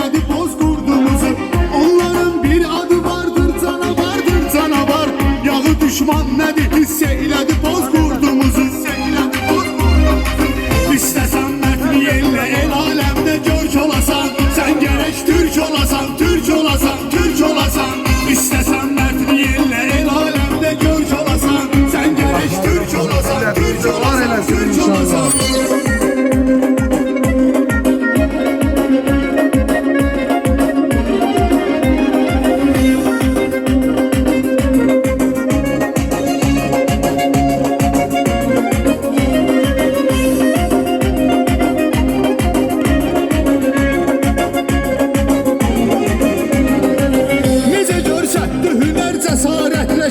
eyledi bozkurdumuzu. Onların bir adı vardır canavar. Yağı düşman nedir hiss eyledi bozkurdumuzu. İstesen mertli elle el alemde görk olasan. Sen gerek Türk olasan, Türk olasan, Türk olasan. İstesen mertli elle el alemde görk olasan. Sen gerek Türk olasan, Türk olasan, Türk olasan.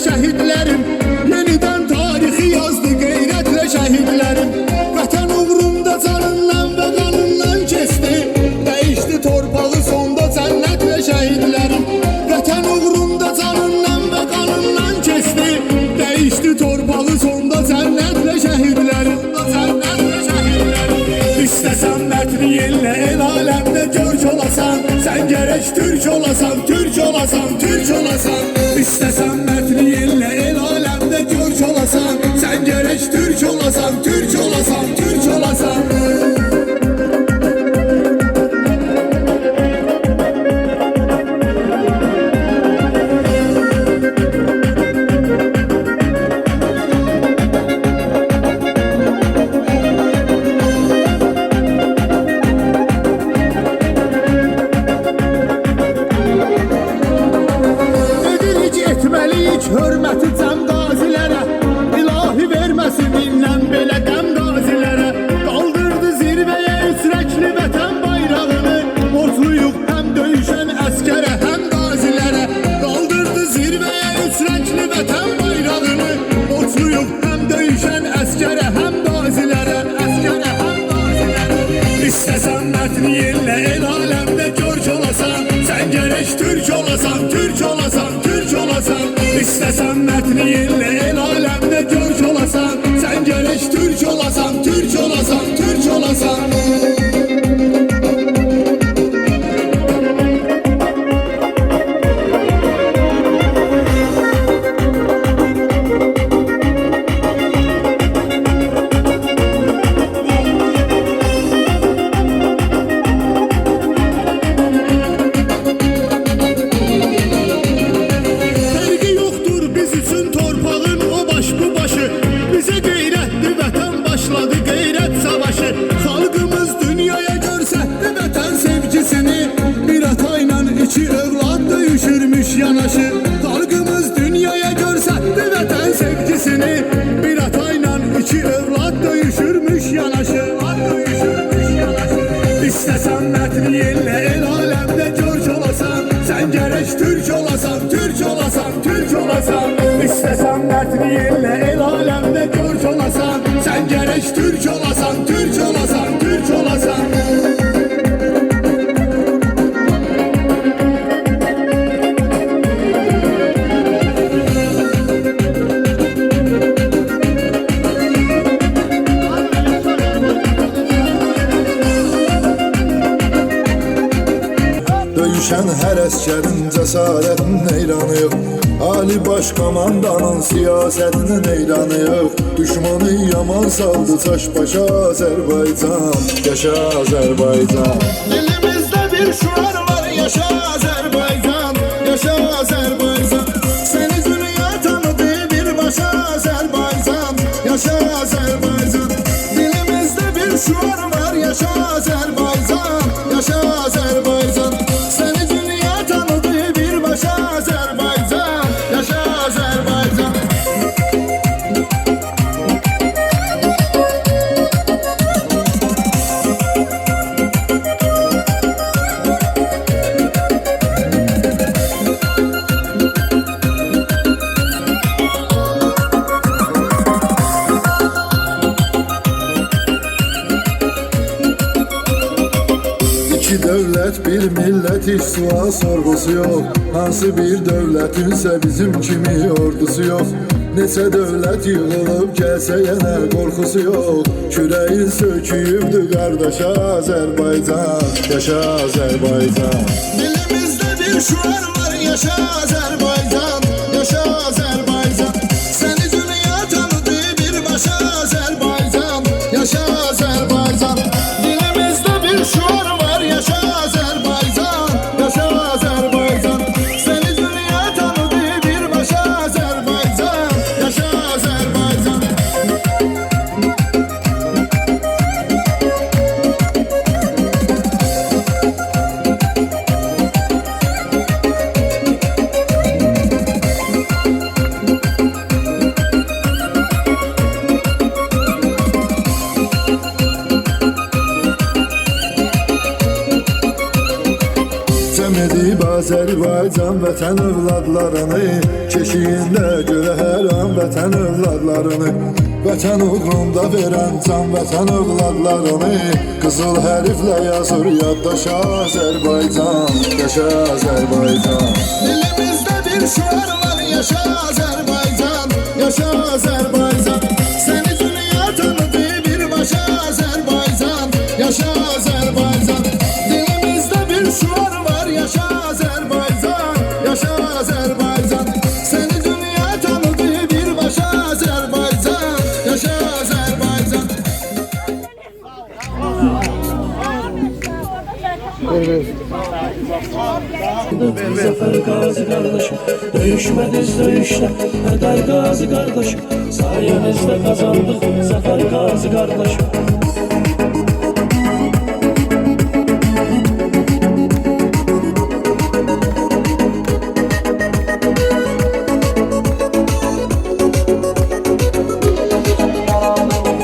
Şehitlerim yeniden tarihi yazdı gayretle şehitlerim. Vatan uğrunda canından ve kanından kesti. Değişti torpağı sonda cennetle şehitlerim. Vatan uğrunda canından ve kanından kesti. Değişti torpağı sonda cennetle şehitlerim. İstesen mertli elle el alemde görk olasan. Sen gerek Türk olasan, Türk olasan, Türk olasan. İstesen mertli elle el alemde görk olasan. Sen gerek Türk olasan, Türk olasan, Türk olasan. Hürmeti cəm qazilərə, ilahi verməsin minlən belə qəm qazilərə. Qaldırdı zirvəyə üsrəkli vətən bayrağını. Borcluyuq həm döyüşən əskərə, həm qazilərə. Qaldırdı zirvəyə üsrəkli vətən bayrağını. Borcluyuq həm döyüşən əskərə, həm qazilərə. İstəsən mertli elle el alemdə görk olasan. Sen gerek Türk olasan, Türk olasan, Türk olasan. İstesen mertli elle el alemde görk olasan. Sen gerek Türk olasan, Türk olasan, Türk olasan. Bize gayretli vətən başladı gayret savaşı. Xalqımız dünyaya görsətdi vətən sevgisini. Bir atayla iki evlad döyüşürmüş yanaşı. Xalqımız dünyaya görsətdi vətən sevgisini. Bir atayla iki evlad döyüşürmüş yanaşı. İstəsən mertli elle el alemde görk olasan. Sen gerek Türk olasan, Türk olasan, Türk olasan. İstəsən mertli elle el alemde görk olasan. Sen gerek Türk olasan, Türk olasan, Türk olasan. Döyüşən hər əskərin cəsarətinin eyranıyıq. Ali baş komandanın siyasətinin eyranıyıq. Düşmanı yaman saldı çaş başa Azərbaycan. Yaşa Azərbaycan. Dilimizdə bir şuar var, yaşa Azərbaycan. Yaşa Azərbaycan. Seni dünya tanıdı birbaşa Azərbaycan. Yaşa Azərbaycan. Dilimizdə bir şuar var, yaşa Azərbaycan. Yaşa Azərbaycan. Seni dünya tanıdı birbaşa Azərbaycan. Yaşa Azərbaycan. İki devlet bir millet hiç sual sorgusu yok. Hansı bir devletinse bizim kimi ordusu yok. Neçə dövlət yığılıb gəlsə yenə qorxusu yox. Küreğin söküyübdü qardaş Azərbaycan. Yaşa Azərbaycan. Dilimizdə bir şuar var, yaşa Azərbaycan. Yaşa Azərbaycan. Səni dünya tanıdı birbaşa Azərbaycan. Yaşa Azərbaycan. Dilimizdə bir şuar var, yaşa Azərbaycan. Yaşa Azərbaycan. Səni dünya tanıdı birbaşa Azərbaycan. Yaşa Azərbaycan. Cəm edib Azərbaycan vətən övladlarını, keşiyində görə hər an vətən övladlarını. Vətən uğrunda verən can vətən övladlarını, qızıl hərflə yazır yaddaşa Azərbaycan. Yaşa Azərbaycan. Dilimizdə bir şuar var, yaşa Azərbaycan. Yaşa Azərbaycan. Səni dünya tanıdı birbaşa Azərbaycan. Yaşa Azərbaycan. Dilimizdə bir şuar var, yaşa Azərbaycan. Yaşa Azərbaycan. Səni dünya tanıdı birbaşa Azərbaycan. Yaşa Azərbaycan. Zafer Gazi kardeşim, dövüşmediz dövüşte, eder Gazi kardeşim. Sayenizde kazandık Zafer Gazi kardeşim.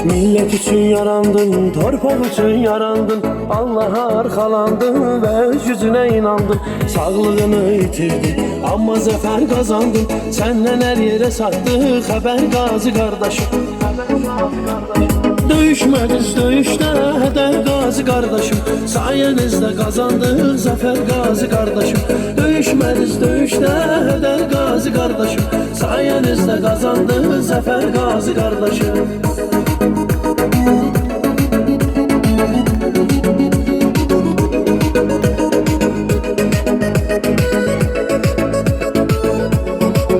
Millet için yarandın, torpaq için yarandın. Allah'a arxalandın ve yüzüne inandın. Sağlığını itirdin ama zafer kazandın. Senden her yere sattık haber Gazi kardeşim. Döyüşmediz döyüşte heder Gazi kardeşim. Sayenizde kazandık zafer Gazi kardeşim. Döyüşmediz döyüşte heder Gazi kardeşim. Sayenizde kazandık zafer Gazi kardeşim.